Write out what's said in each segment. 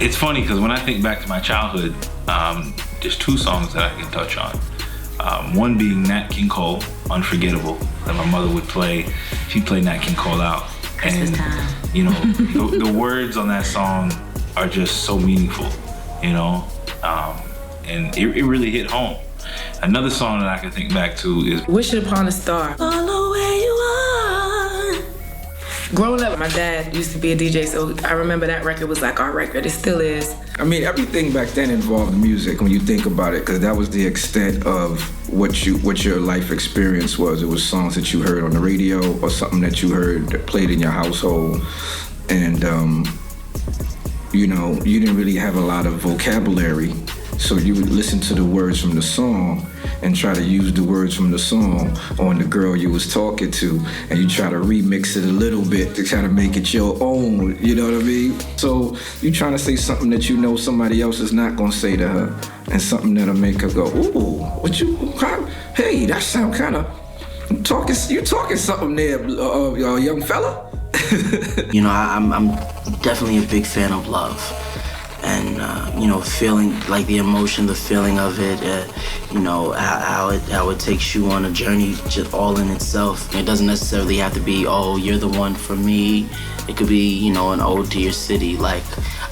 It's funny because when I think back to my childhood, there's two songs that I can touch on. One being Nat King Cole, Unforgettable, that my mother would play. She'd play Nat King Cole out. And, you know, the words on that song are just so meaningful, you know? And it really hit home. Another song that I can think back to is Wishing Upon a Star. Follow where you are. Growing up, my dad used to be a DJ, so I remember that record was like our record. It still is. I mean, everything back then involved music when you think about it, because that was the extent of what your life experience was. It was songs that you heard on the radio or something that you heard that played in your household. And, you know, you didn't really have a lot of vocabulary. So you would listen to the words from the song and try to use the words from the song on the girl you was talking to, and you try to remix it a little bit to try to make it your own, you know what I mean? So you trying to say something that you know somebody else is not gonna say to her, and something that'll make her go, ooh, hey, that sound kind of, you talking something there, young fella? You know, I'm definitely a big fan of love. And, you know, feeling like the emotion, the feeling of it, you know, how it takes you on a journey just all in itself. It doesn't necessarily have to be, oh, you're the one for me. It could be, you know, an ode to your city. Like,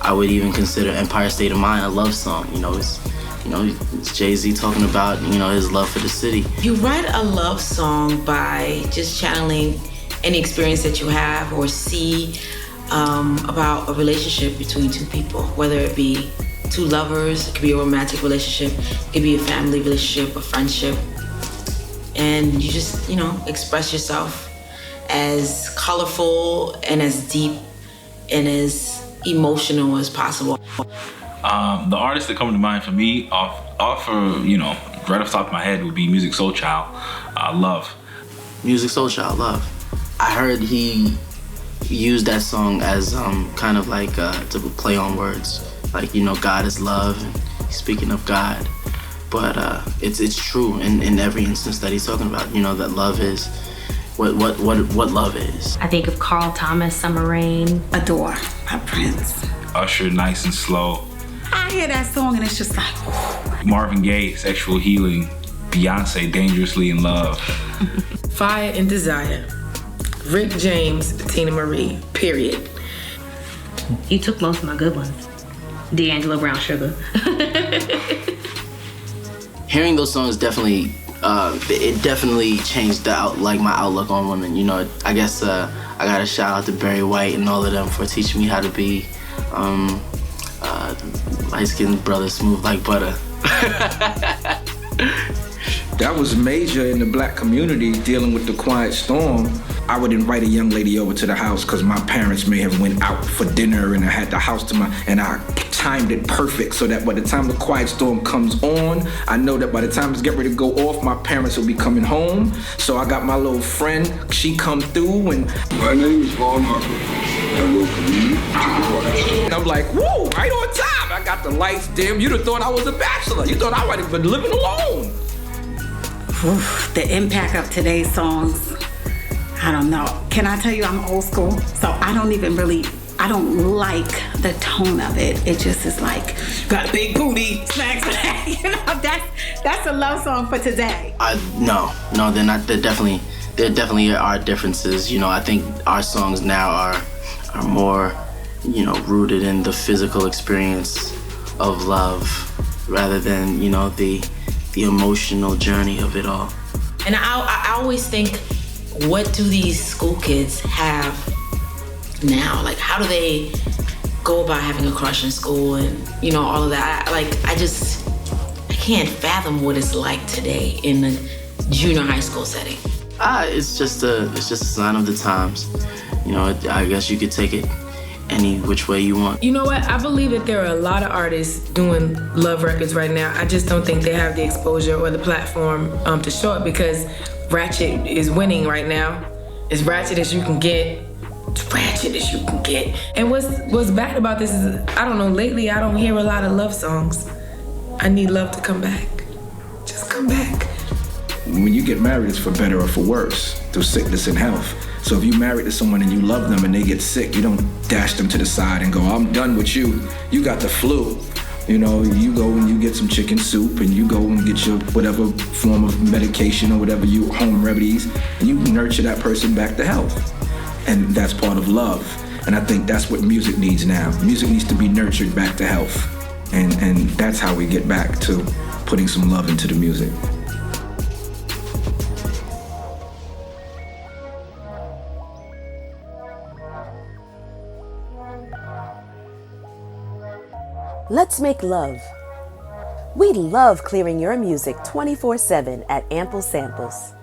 I would even consider Empire State of Mind a love song. You know, it's Jay-Z talking about, you know, his love for the city. You write a love song by just channeling any experience that you have or see about a relationship between two people, whether it be two lovers, it could be a romantic relationship, it could be a family relationship, a friendship. And you just, you know, express yourself as colorful and as deep and as emotional as possible. The artists that come to mind for me off of, you know, right off the top of my head would be Musiq Soulchild, Love. Musiq Soulchild, Love. I heard he used that song as kind of like to play on words, like, you know, God is love, and speaking of God, but it's true in every instance that he's talking about. You know, that love is what love is. I think of Carl Thomas, Summer Rain. Adore by Prince. Usher, Nice and Slow. I hear that song and it's just like, whew. Marvin Gaye, Sexual Healing. Beyonce, Dangerously in Love. Fire and Desire. Rick James, Tina Marie, period. You took most of my good ones. D'Angelo Brown Sugar. Hearing those songs definitely, it definitely changed my outlook on women. You know, I guess I got a shout out to Barry White and all of them for teaching me how to be light-skinned brother, smooth like butter. That was major in the black community, dealing with the quiet storm. I would invite a young lady over to the house because my parents may have went out for dinner and I had the house and I timed it perfect so that by the time the quiet storm comes on, I know that by the time it's getting ready to go off, my parents will be coming home. So I got my little friend, she come through and... My name is Vaughn Harper. I welcome you to the and I'm like, whoa, right on time. I got the lights dim. You'd have thought I was a bachelor. You thought I might have been living alone. The impact of today's songs, I don't know. Can I tell you I'm old school? So I don't like the tone of it. It just is like, got a big booty, smack. You know, that's a love song for today. No, they're not. There definitely are differences. You know, I think our songs now are more, you know, rooted in the physical experience of love rather than, you know, the emotional journey of it all. And I always think, what do these school kids have now? Like, how do they go about having a crush in school and, you know, all of that? I can't fathom what it's like today in the junior high school setting. It's just a sign of the times. You know, I guess you could take it any which way you want. You know what? I believe that there are a lot of artists doing love records right now. I just don't think they have the exposure or the platform to show it, because Ratchet is winning right now. As ratchet as you can get. As ratchet as you can get. And what's bad about this is, I don't know, lately I don't hear a lot of love songs. I need love to come back. Just come back. When you get married, it's for better or for worse, through sickness and health. So if you're married to someone and you love them and they get sick, you don't dash them to the side and go, I'm done with you. You got the flu. You know, you go and you get some chicken soup and you go and get your whatever form of medication or whatever you home remedies, and you nurture that person back to health. And that's part of love. And I think that's what music needs now. Music needs to be nurtured back to health. And that's how we get back to putting some love into the music. Let's make love. We love clearing your music 24/7 at Ample Samples.